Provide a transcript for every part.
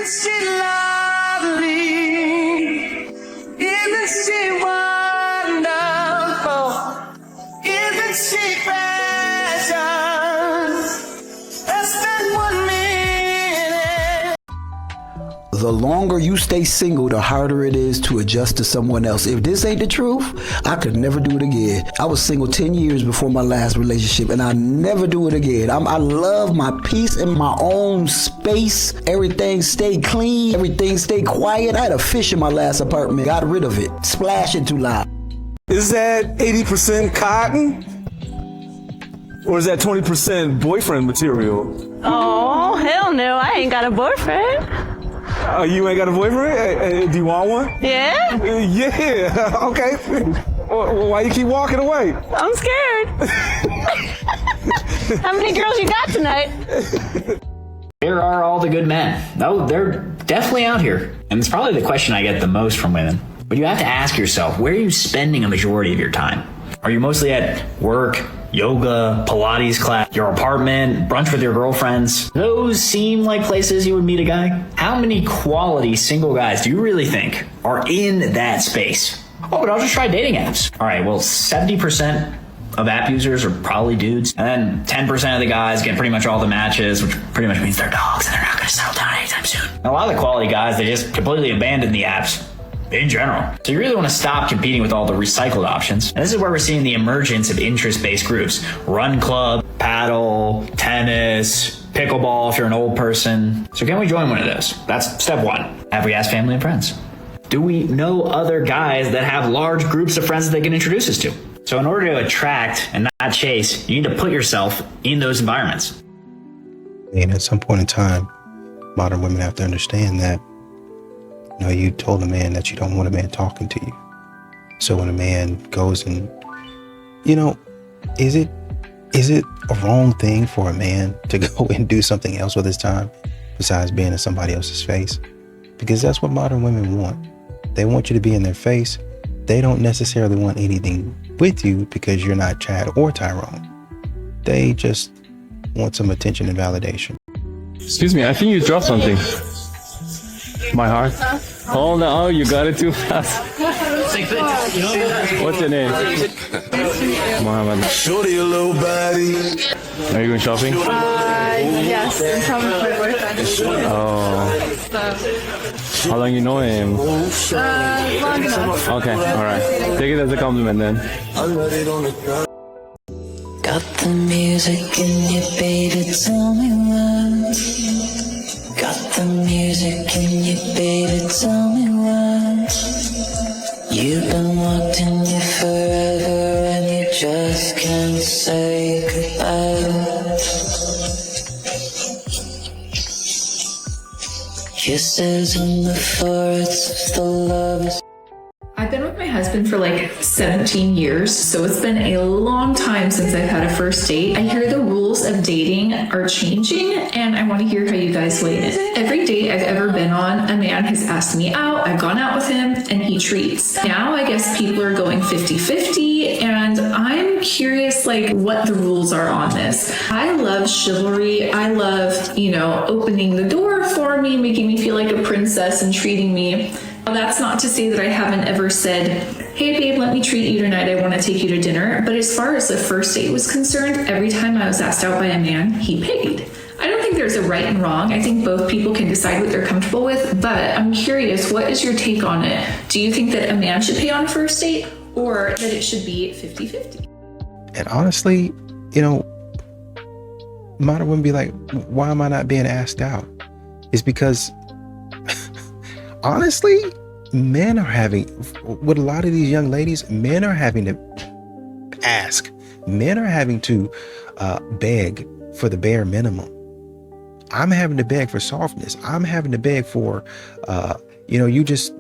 she lovely? Isn't she wonderful? Isn't she precious? Less than 1 minute. The longer you stay single, the harder it is to adjust to someone else. If this ain't the truth, I could never do it again. I was single 10 years before my last relationship, and I never do it again. I love my peace in my own space. Everything stayed clean. Everything stayed quiet. I had a fish in my last apartment. Got rid of it. Splashing too loud. Is that 80% cotton? Or is that 20% boyfriend material? Oh, hell no. I ain't got a boyfriend. You ain't got a boyfriend? Do you want one? Yeah? Yeah, okay. Well, why you keep walking away? I'm scared. How many girls you got tonight? Where are all the good men? No, they're definitely out here. And it's probably the question I get the most from women. But you have to ask yourself, where are you spending a majority of your time? Are you mostly at work, yoga, Pilates class, your apartment, brunch with your girlfriends? Those seem like places you would meet a guy. How many quality single guys do you really think are in that space? Oh, but I'll just try dating apps. All right, well, 70% of app users are probably dudes. And then 10% of the guys get pretty much all the matches, which pretty much means they're dogs and they're not going to settle down anytime soon. And a lot of the quality guys, they just completely abandon the apps in general. So you really want to stop competing with all the recycled options. And this is where we're seeing the emergence of interest-based groups. Run club, paddle, tennis, pickleball if you're an old person. So can we join one of those? That's step one. Have we asked family and friends? Do we know other guys that have large groups of friends that they can introduce us to? So in order to attract and not chase, you need to put yourself in those environments. And at some point in time, modern women have to understand that you told a man that you don't want a man talking to you. So when a man goes and, is it a wrong thing for a man to go and do something else with his time besides being in somebody else's face? Because that's what modern women want. They want you to be in their face. They don't necessarily want anything with you because you're not Chad or Tyrone. They just want some attention and validation. Excuse me, I think you dropped something. My heart? Hold on, oh, you got it too fast. What's your name? Mohammed. Shorty a little body. Are you going shopping? Yes, I'm probably with my boyfriend. Oh. How long you know him? Long enough. Okay, alright. Take it as a compliment then. Got the music in you, baby, tell me why. Got the music in you, baby, tell me why. You've been wanting you forever and you just can't say goodbye. Kisses in the forest, the love is... I've been with my husband for like 17 years, so it's been a long time since I've had a first date. I hear the rules of dating are changing, and I want to hear how you guys weigh it. Every date I've ever been on, a man has asked me out, I've gone out with him, and he treats. Now I guess people are going 50-50, and I'm curious what the rules are on this. I love chivalry. I love, opening the door for me, making me feel like a princess and treating me. That's not to say that I haven't ever said, hey babe, let me treat you tonight, I want to take you to dinner. But as far as the first date was concerned, every time I was asked out by a man, he paid. I don't think there's a right and wrong. I think both people can decide what they're comfortable with, but I'm curious, what is your take on it? Do you think that a man should pay on a first date or that it should be 50-50? And honestly, modern women be like, why am I not being asked out? It's because honestly, men are having, with a lot of these young ladies, men are having to ask. Men are having to beg for the bare minimum. I'm having to beg for softness. I'm having to beg for, you just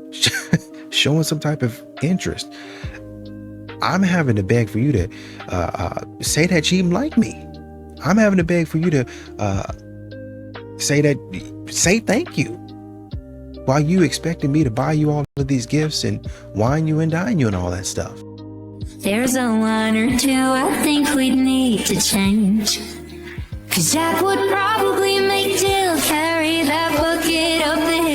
showing some type of interest. I'm having to beg for you to say that you even like me. I'm having to beg for you to say thank you. While you expecting me to buy you all of these gifts and wine you and dine you and all that stuff. There's a line or two I think we'd need to change. 'Cause Jack would probably make Jill carry that bucket up the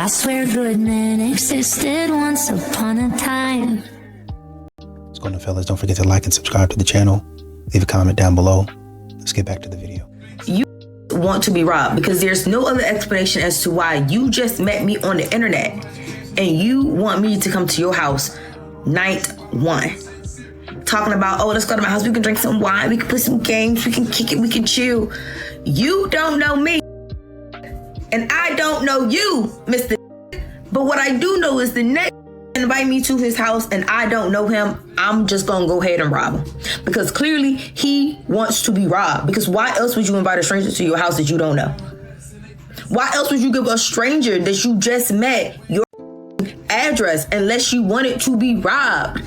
I swear good men existed once upon a time. What's going on, fellas? Don't forget to like and subscribe to the channel. Leave a comment down below. Let's get back to the video. You want to be robbed because there's no other explanation as to why you just met me on the internet and you want me to come to your house night one. Talking about, oh, let's go to my house. We can drink some wine. We can play some games. We can kick it. We can chill. You don't know me. And I don't know you, Mr. But what I do know is the next invite me to his house and I don't know him, I'm just gonna go ahead and rob him. Because clearly he wants to be robbed. Because why else would you invite a stranger to your house that you don't know? Why else would you give a stranger that you just met your address unless you wanted to be robbed?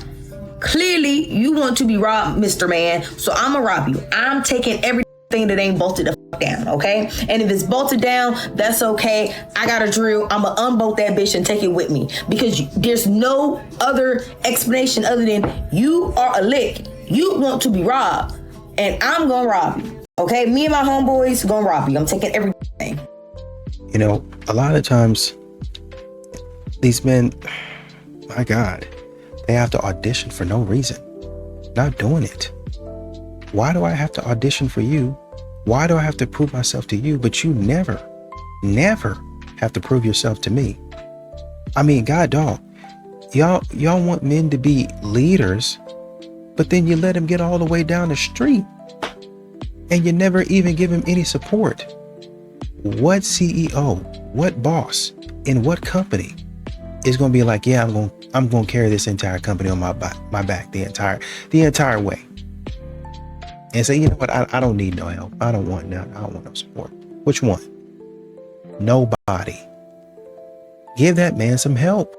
Clearly you want to be robbed, Mr. Man. So I'm gonna rob you. I'm taking everything that ain't bolted the fuck down, okay? And if it's bolted down, that's okay. I got a drill. I'm gonna unbolt that bitch and take it with me because there's no other explanation other than you are a lick. You want to be robbed, and I'm gonna rob you, okay? Me and my homeboys gonna rob you. I'm taking everything. You know, a lot of times these men, my God, they have to audition for no reason. Not doing it. Why do I have to audition for you? Why do I have to prove myself to you? But you never have to prove yourself to me. I mean, God dog, y'all want men to be leaders, but then you let them get all the way down the street and you never even give him any support. What CEO, what boss in what company is going to be like, yeah, I'm going to carry this entire company on my back the entire way. And say, you know what, I don't need no help. I don't want no support. Which one? Nobody. Give that man some help.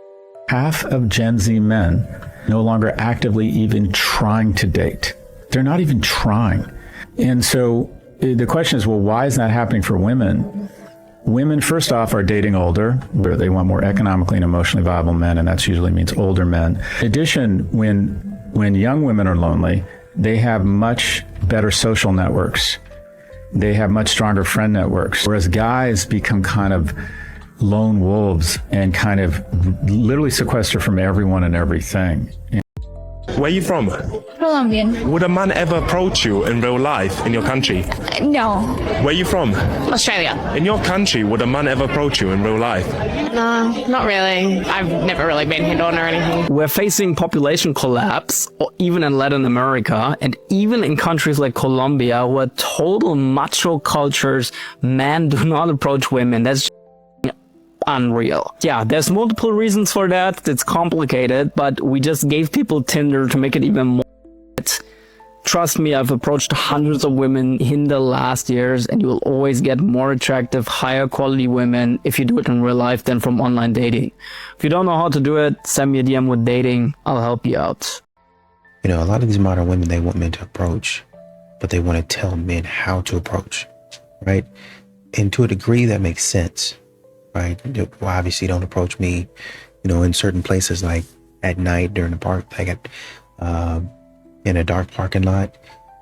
Half of Gen Z men no longer actively even trying to date. They're not even trying. And so the question is, well, why is that happening for women? Women, first off, are dating older, where they want more economically and emotionally viable men, and that usually means older men. In addition, when young women are lonely, they have much better social networks. They have much stronger friend networks. Whereas guys become kind of lone wolves and kind of literally sequester from everyone and everything. Where are you from? Colombian. Would a man ever approach you in real life in your country? No. Where are you from? Australia. In your country, would a man ever approach you in real life? No, not really. I've never really been hit on or anything. We're facing population collapse, or even in Latin America, and even in countries like Colombia, where total macho cultures, men do not approach women. That's unreal. Yeah, there's multiple reasons for that. It's complicated, but we just gave people Tinder to make it even more. Trust me, I've approached hundreds of women in the last years, and you will always get more attractive, higher quality women if you do it in real life than from online dating. If you don't know how to do it, send me a DM with dating. I'll help you out. You know, a lot of these modern women, they want men to approach, but they want to tell men how to approach, right? And to a degree that makes sense. Right? Well, obviously don't approach me, you know, in certain places like at night during the park, like at, in a dark parking lot,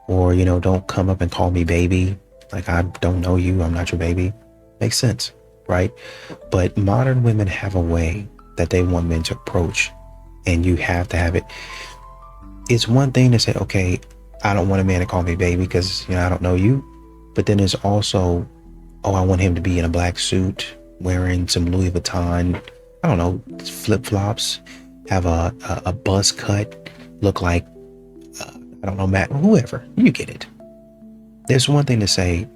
or, you know, don't come up and call me baby. Like, I don't know you. I'm not your baby. Makes sense. Right. But modern women have a way that they want men to approach, and you have to have it. It's one thing to say, okay, I don't want a man to call me baby because, you know, I don't know you. But then there's also, oh, I want him to be in a black suit, wearing some Louis Vuitton, I don't know, flip-flops, have a buzz cut, look like, I don't know, Matt, whoever, you get it. There's one thing to say,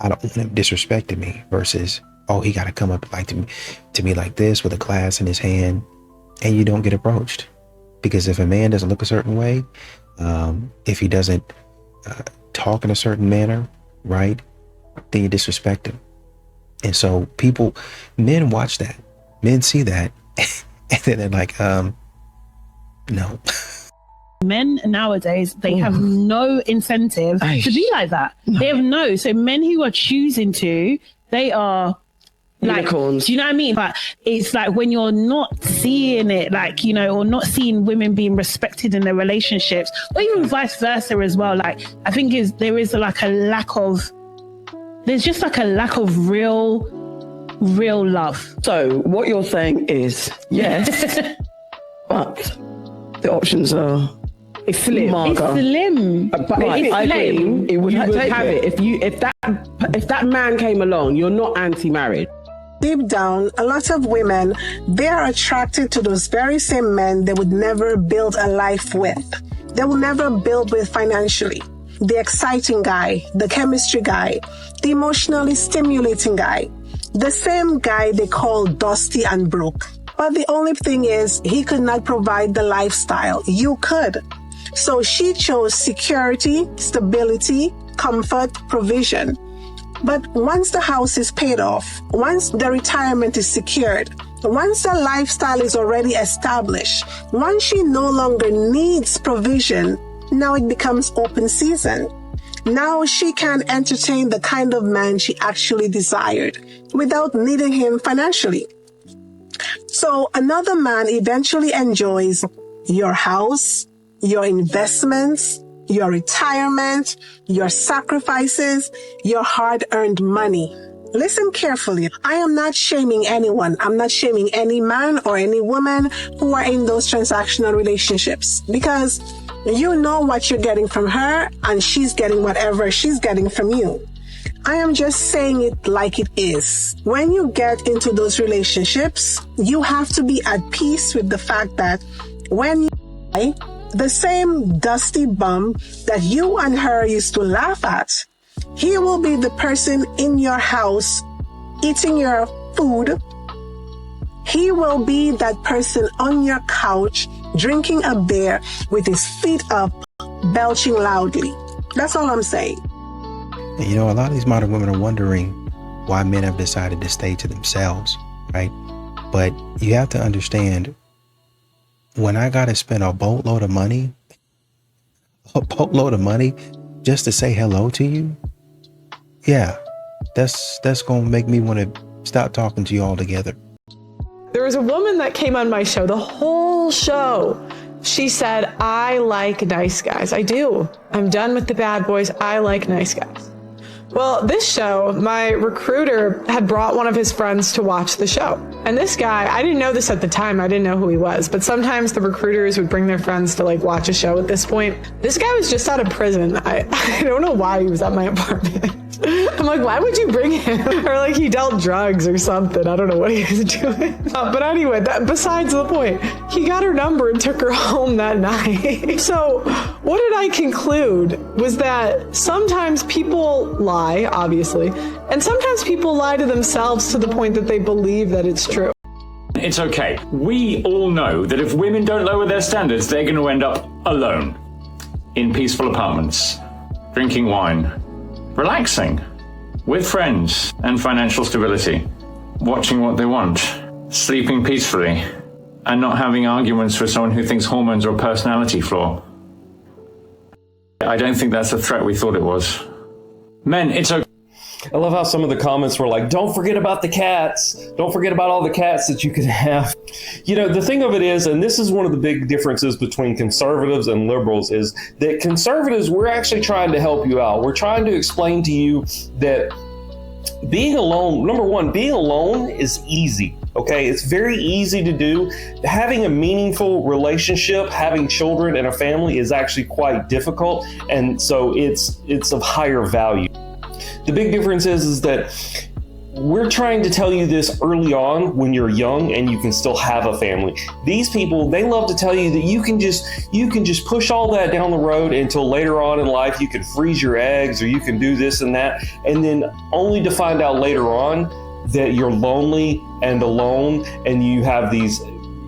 I don't want him disrespecting me, versus, oh, he got to come up like to me like this with a glass in his hand, and you don't get approached. Because if a man doesn't look a certain way, if he doesn't talk in a certain manner, right, then you disrespect him. And so men watch that, men see that, and then they're like, no. Men nowadays, they have no incentive to be like that. No. They have so men who are choosing to, they are like, unicorns. Do you know what I mean? But it's like when you're not seeing it, like, you know, or not seeing women being respected in their relationships, or even vice versa as well. Like, I think there is like a lack of, there's just like a lack of real real love. So what you're saying is yes, but the options are it's slim. mager. It's slim. But It's I agree. slim. It would You would take have it. If that man came along, you're not anti-marriage. Deep down, a lot of women, they are attracted to those very same men they would never build a life with. They will never build with financially. The exciting guy, the chemistry guy, the emotionally stimulating guy, the same guy they call dusty and broke. But the only thing is, he could not provide the lifestyle. You could. So she chose security, stability, comfort, provision. But once the house is paid off, once the retirement is secured, once the lifestyle is already established, once she no longer needs provision, now it becomes open season. Now she can entertain the kind of man she actually desired without needing him financially. So another man eventually enjoys your house, your investments, your retirement, your sacrifices, your hard-earned money. Listen carefully. I am not shaming anyone. I'm not shaming any man or any woman who are in those transactional relationships, because you know what you're getting from her and she's getting whatever she's getting from you. I am just saying it like it is. When you get into those relationships, you have to be at peace with the fact that when you die, the same dusty bum that you and her used to laugh at, he will be the person in your house eating your food. He will be that person on your couch drinking a beer with his feet up, belching loudly. That's all I'm saying. And you know, a lot of these modern women are wondering why men have decided to stay to themselves, right? But you have to understand, when I got to spend a boatload of money just to say hello to you, yeah, that's going to make me want to stop talking to you altogether. There was a woman that came on my show, the whole show. She said, I like nice guys. I do. I'm done with the bad boys. I like nice guys. Well, this show, my recruiter had brought one of his friends to watch the show. And this guy, I didn't know this at the time. I didn't know who he was. But sometimes the recruiters would bring their friends to watch a show at this point. This guy was just out of prison. I don't know why he was at my apartment. I'm like, why would you bring him? Or he dealt drugs or something. I don't know what he was doing. But anyway, besides the point, he got her number and took her home that night. So what did I conclude was that sometimes people lie, obviously, and sometimes people lie to themselves to the point that they believe that it's true. It's okay. We all know that if women don't lower their standards, they're going to end up alone in peaceful apartments, drinking wine, relaxing with friends and financial stability, watching what they want, sleeping peacefully, and not having arguments with someone who thinks hormones are a personality flaw. I don't think that's the threat we thought it was. Men, it's okay. I love how some of the comments were like, don't forget about the cats. Don't forget about all the cats that you could have. You know, the thing of it is, and this is one of the big differences between conservatives and liberals, is that conservatives, we're actually trying to help you out. We're trying to explain to you that being alone, number one, being alone is easy. Okay, it's very easy to do. Having a meaningful relationship, having children and a family is actually quite difficult. And so it's of higher value. The big difference is that we're trying to tell you this early on when you're young and you can still have a family. These people, they love to tell you that you can just push all that down the road until later on in life you can freeze your eggs or you can do this and that, and then only to find out later on that you're lonely and alone and you have these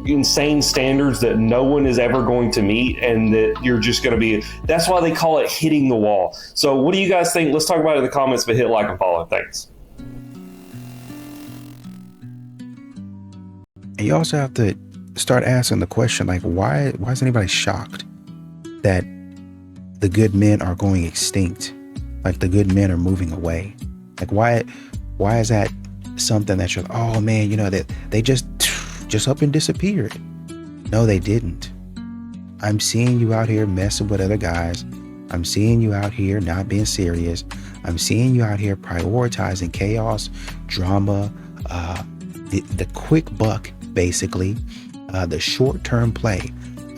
insane standards that no one is ever going to meet, and that you're just going to be, that's why they call it hitting the wall. So what do you guys think? Let's talk about it in the comments, but hit like and follow. Thanks. And you also have to start asking the question, why is anybody shocked that the good men are going extinct? The good men are moving away. Why is that something that you're, oh man, that they just up and disappeared? No, they didn't. I'm seeing you out here messing with other guys. I'm seeing you out here not being serious. I'm seeing you out here prioritizing chaos, drama, the quick buck, basically, the short-term play.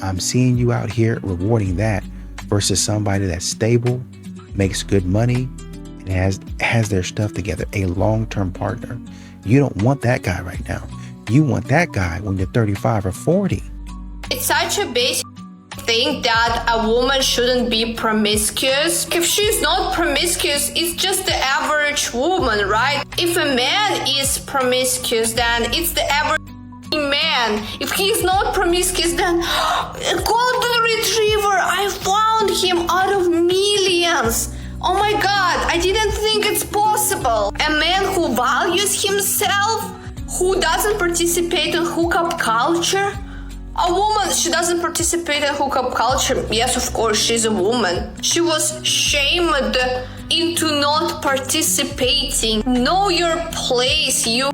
I'm seeing you out here rewarding that versus somebody that's stable, makes good money, and has their stuff together, a long-term partner. You don't want that guy right now. You want that guy when you're 35 or 40. It's such a basic thing that a woman shouldn't be promiscuous. If she's not promiscuous, it's just the average woman, right? If a man is promiscuous, then it's the average man. If he's not promiscuous, then golden retriever, I found him out of millions. Oh my god, I didn't think it's possible. A man who values himself, who doesn't participate in hookup culture. A woman, she doesn't participate in hookup culture. Yes, of course, she's a woman. She was shamed into not participating. Know your place, you.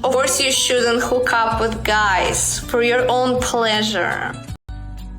Of course, you shouldn't hook up with guys for your own pleasure.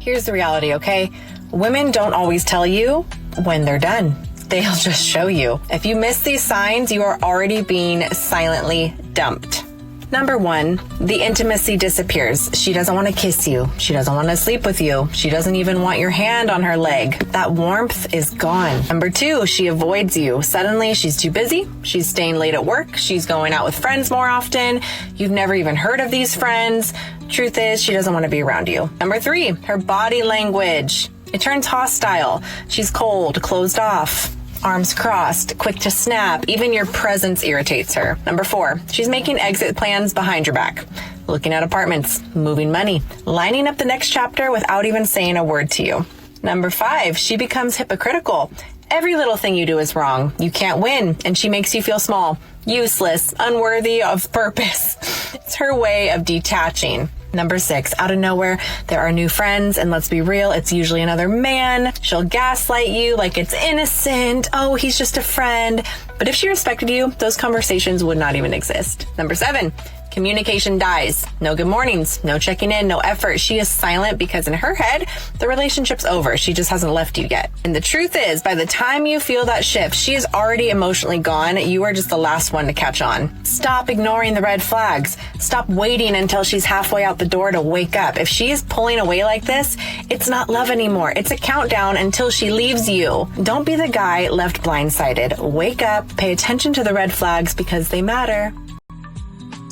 Here's the reality, okay? Women don't always tell you when they're done. They'll just show you. If you miss these signs, you are already being silently dumped. Number 1, the intimacy disappears. She doesn't want to kiss you. She doesn't want to sleep with you. She doesn't even want your hand on her leg. That warmth is gone. Number 2, she avoids you. Suddenly, she's too busy. She's staying late at work. She's going out with friends more often. You've never even heard of these friends. Truth is, she doesn't want to be around you. Number 3, her body language. It turns hostile. She's cold, closed off. Arms crossed, quick to snap. Even your presence irritates her. Number 4, she's making exit plans behind your back. Looking at apartments, moving money, lining up the next chapter without even saying a word to you. Number 5, she becomes hypocritical. Every little thing you do is wrong. You can't win, and she makes you feel small, useless, unworthy of purpose. It's her way of detaching. Number 6, out of nowhere, there are new friends, and let's be real, it's usually another man. She'll gaslight you like it's innocent. Oh, he's just a friend. But if she respected you, those conversations would not even exist. Number 7, communication dies. No good mornings, no checking in, no effort. She is silent because in her head, the relationship's over. She just hasn't left you yet. And the truth is, by the time you feel that shift, she is already emotionally gone. You are just the last one to catch on. Stop ignoring the red flags. Stop waiting until she's halfway out the door to wake up. If she is pulling away like this, it's not love anymore. It's a countdown until she leaves you. Don't be the guy left blindsided. Wake up, pay attention to the red flags because they matter.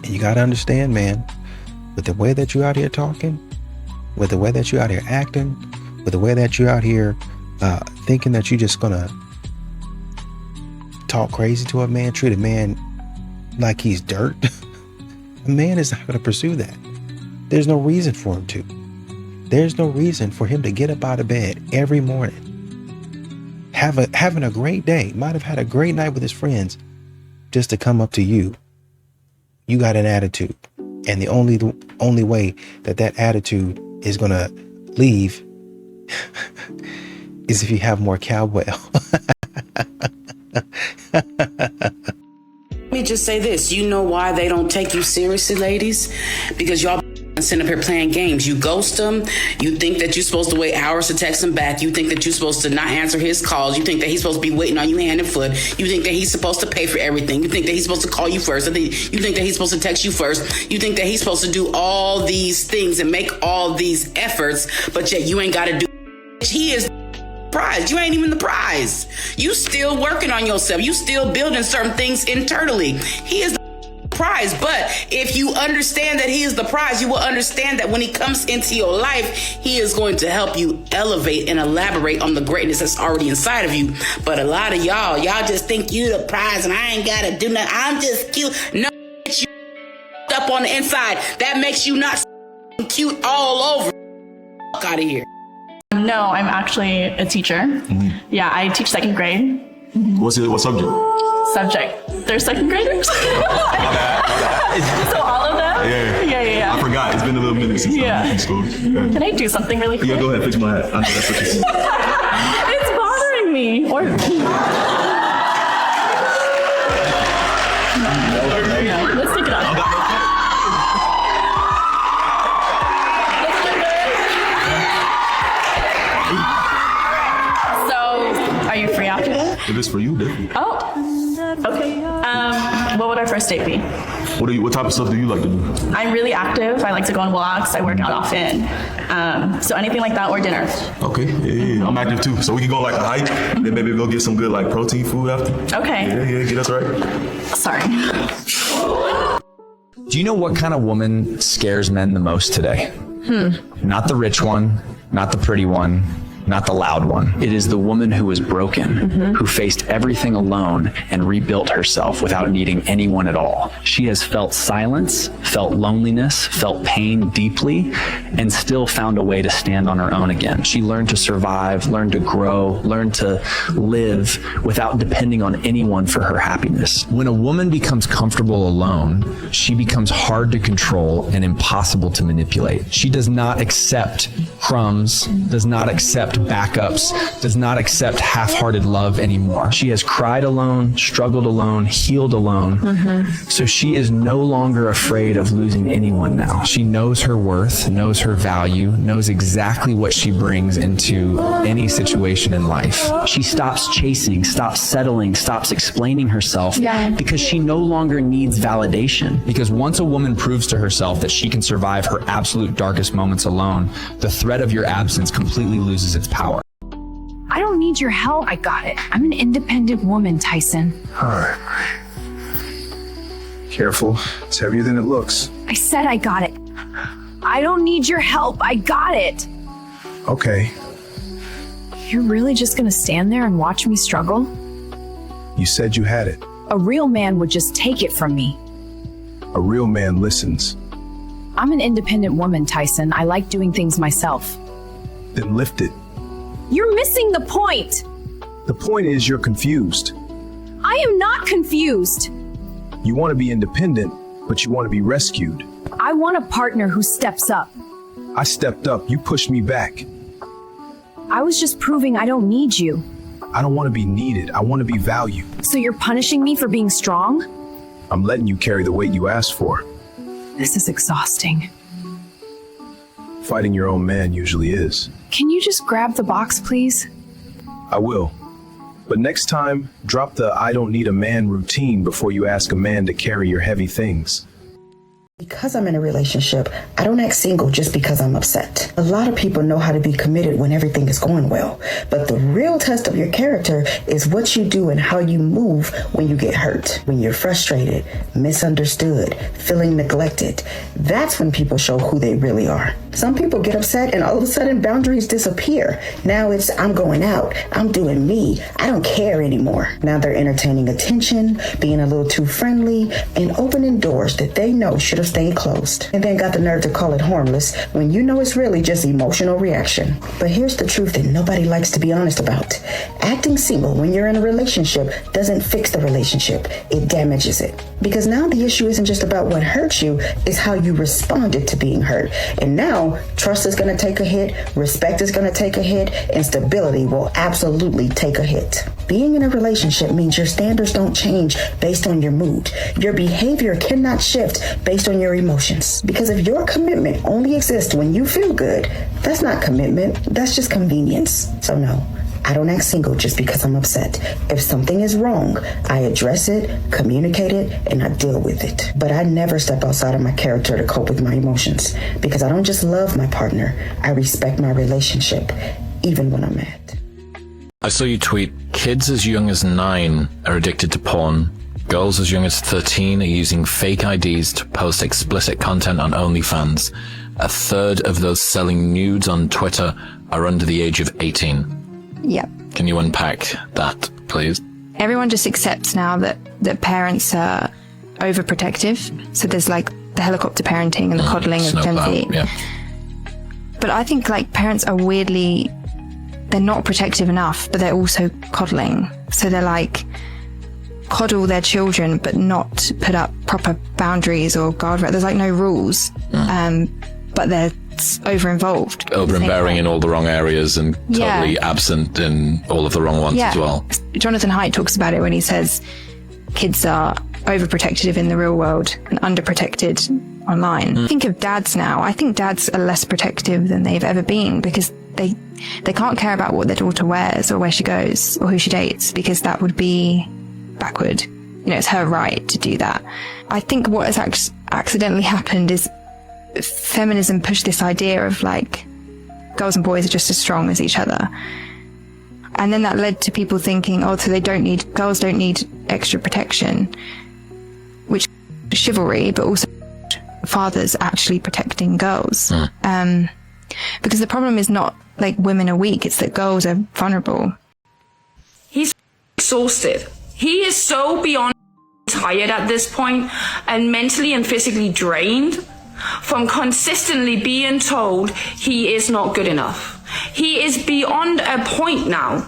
And you got to understand, man, with the way that you out here talking, with the way that you out here acting, with the way that you out here thinking that you're just going to talk crazy to a man, treat a man like he's dirt, a man is not going to pursue that. There's no reason for him to. There's no reason for him to get up out of bed every morning, having a great day, might have had a great night with his friends, just to come up to you. You got an attitude, and the only way that attitude is going to leave is if you have more cowbell. Let me just say this. You know why they don't take you seriously, ladies? Because y'all sitting up here playing games. You ghost them. You think that you're supposed to wait hours to text him back. You think that you're supposed to not answer his calls. You think that he's supposed to be waiting on you hand and foot. You think that he's supposed to pay for everything. You think that he's supposed to call you first. You think that he's supposed to text you first. You think that he's supposed to do all these things and make all these efforts, but yet you ain't got to do. He is the prize. You ain't even the prize. You still working on yourself. You still building certain things internally. He is the prize. But if you understand that he is the prize, you will understand that when he comes into your life, he is going to help you elevate and elaborate on the greatness that's already inside of you. But a lot of y'all just think you the prize and I ain't gotta do nothing. I'm just cute. No, you up on the inside. That makes you not cute all over. Out of here. No, I'm actually a teacher. Mm-hmm. Yeah, I teach second grade. What subject? They're second graders. So all of them? Yeah. I forgot. It's been a little minute since I've been in school. Yeah. Can I do something really quick? Yeah, go ahead. Fix my hat. I know that's what you said. It's bothering me. Or let's take it off. So, are you free after this? If it's for you, definitely. Oh, okay. What would our first State B. What type of stuff do you like to do? I'm really active. I like to go on walks. I work out often. So anything like that or dinner. Okay, yeah, I'm active too. So we can go like a hike, and then maybe go get some good like protein food after. Okay. Yeah, get us right. Sorry. Do you know what kind of woman scares men the most today? Not the rich one, not the pretty one, not the loud one. It is the woman who was broken, who faced everything alone and rebuilt herself without needing anyone at all. She has felt silence, felt loneliness, felt pain deeply, and still found a way to stand on her own again. She learned to survive, learned to grow, learned to live without depending on anyone for her happiness. When a woman becomes comfortable alone, she becomes hard to control and impossible to manipulate. She does not accept crumbs, does not accept backups, does not accept half-hearted love anymore. She has cried alone, struggled alone, healed alone. So she is no longer afraid of losing anyone now. She knows her worth, knows her value, knows exactly what she brings into any situation in life. She stops chasing, stops settling, stops explaining herself because she no longer needs validation. Because once a woman proves to herself that she can survive her absolute darkest moments alone, the threat of your absence completely loses its power. I don't need your help. I got it. I'm an independent woman, Tyson. All right. Careful. It's heavier than it looks. I said I got it. I don't need your help. I got it. Okay. You're really just gonna stand there and watch me struggle? You said you had it. A real man would just take it from me. A real man listens. I'm an independent woman, Tyson. I like doing things myself. Then lift it. You're missing the point. The point is you're confused. I am not confused. You want to be independent, but you want to be rescued. I want a partner who steps up. I stepped up. You pushed me back. I was just proving I don't need you. I don't want to be needed. I want to be valued. So you're punishing me for being strong? I'm letting you carry the weight you asked for. This is exhausting. Fighting your own man usually is. Can you just grab the box, please? I will. But next time, drop the I don't need a man routine before you ask a man to carry your heavy things. Because I'm in a relationship, I don't act single just because I'm upset. A lot of people know how to be committed when everything is going well, but the real test of your character is what you do and how you move when you get hurt, when you're frustrated, misunderstood, feeling neglected. That's when people show who they really are. Some people get upset and all of a sudden boundaries disappear. Now it's I'm going out, I'm doing me, I don't care anymore. Now they're entertaining attention, being a little too friendly, and opening doors that they know should have stayed closed. And then got the nerve to call it harmless when you know it's really just emotional reaction. But here's the truth that nobody likes to be honest about. Acting single when you're in a relationship doesn't fix the relationship, it damages it. Because now the issue isn't just about what hurt you, it's how you responded to being hurt. And now trust is going to take a hit, respect is going to take a hit, and stability will absolutely take a hit. Being in a relationship means your standards don't change based on your mood. Your behavior cannot shift based on your emotions. Because if your commitment only exists when you feel good, that's not commitment, that's just convenience. So no, I don't act single just because I'm upset. If something is wrong, I address it, communicate it, and I deal with it. But I never step outside of my character to cope with my emotions because I don't just love my partner, I respect my relationship, even when I'm mad. I saw you tweet, kids as young as 9 are addicted to porn. Girls as young as 13 are using fake IDs to post explicit content on OnlyFans. A third of those selling nudes on Twitter are under the age of 18. Yep. Can you unpack that, please? Everyone just accepts now that parents are overprotective. So there's like the helicopter parenting and the coddling of Gen Z. Yeah. But I think like parents are weirdly, they're not protective enough, but they're also coddling. So they're like, coddle their children, but not put up proper boundaries or guardrails. There's like no rules, but they're over-involved. Over-bearing in all the wrong areas and totally absent in all of the wrong ones as well. Jonathan Haidt talks about it when he says kids are overprotective in the real world and underprotected online. Think of dads now. I think dads are less protective than they've ever been because they can't care about what their daughter wears or where she goes or who she dates because that would be backward it's her right to do that. I think what has accidentally happened is feminism pushed this idea of like girls and boys are just as strong as each other. And then that led to people thinking, oh, so girls don't need extra protection, which is chivalry, but also fathers actually protecting girls. Because the problem is not like women are weak, it's that girls are vulnerable. He's exhausted. He is so beyond tired at this point and mentally and physically drained from consistently being told he is not good enough. He is beyond a point now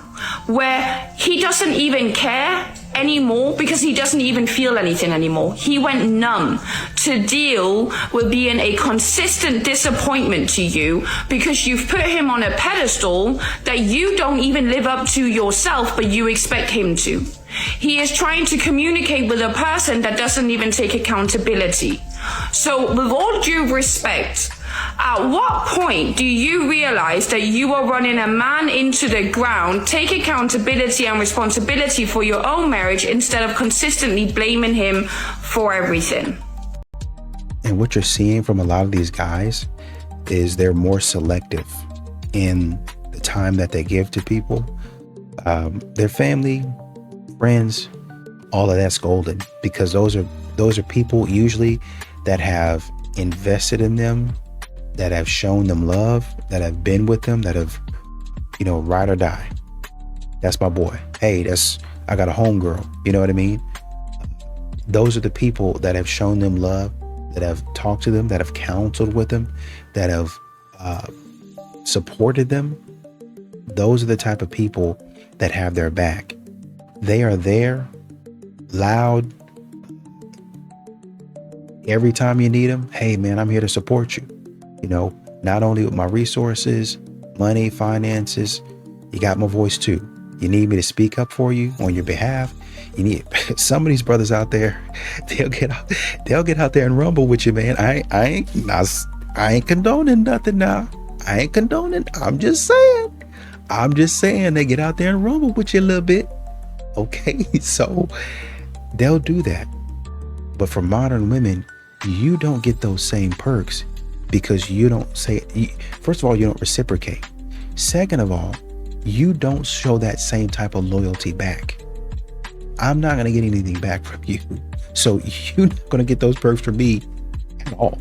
where he doesn't even care anymore because he doesn't even feel anything anymore. He went numb to deal with being a consistent disappointment to you because you've put him on a pedestal that you don't even live up to yourself, but you expect him to. He is trying to communicate with a person that doesn't even take accountability. So with all due respect, at what point do you realize that you are running a man into the ground, take accountability and responsibility for your own marriage instead of consistently blaming him for everything? And what you're seeing from a lot of these guys is they're more selective in the time that they give to people. Their family, friends, all of that's golden, because those are people usually that have invested in them, that have shown them love, that have been with them, that have, ride or die. That's my boy. Hey, I got a homegirl. You know what I mean? Those are the people that have shown them love, that have talked to them, that have counseled with them, that have supported them. Those are the type of people that have their back. They are there, loud, every time you need them. Hey man, I'm here to support you. Not only with my resources, money, finances, you got my voice too. You need me to speak up for you on your behalf. You need some of these brothers out there, they'll get out there and rumble with you, man. I ain't condoning nothing now. I ain't condoning. I'm just saying they get out there and rumble with you a little bit. Okay, so they'll do that. But for modern women, you don't get those same perks because you don't first of all, you don't reciprocate. Second of all, you don't show that same type of loyalty back. I'm not going to get anything back from you. So you're not going to get those perks from me at all.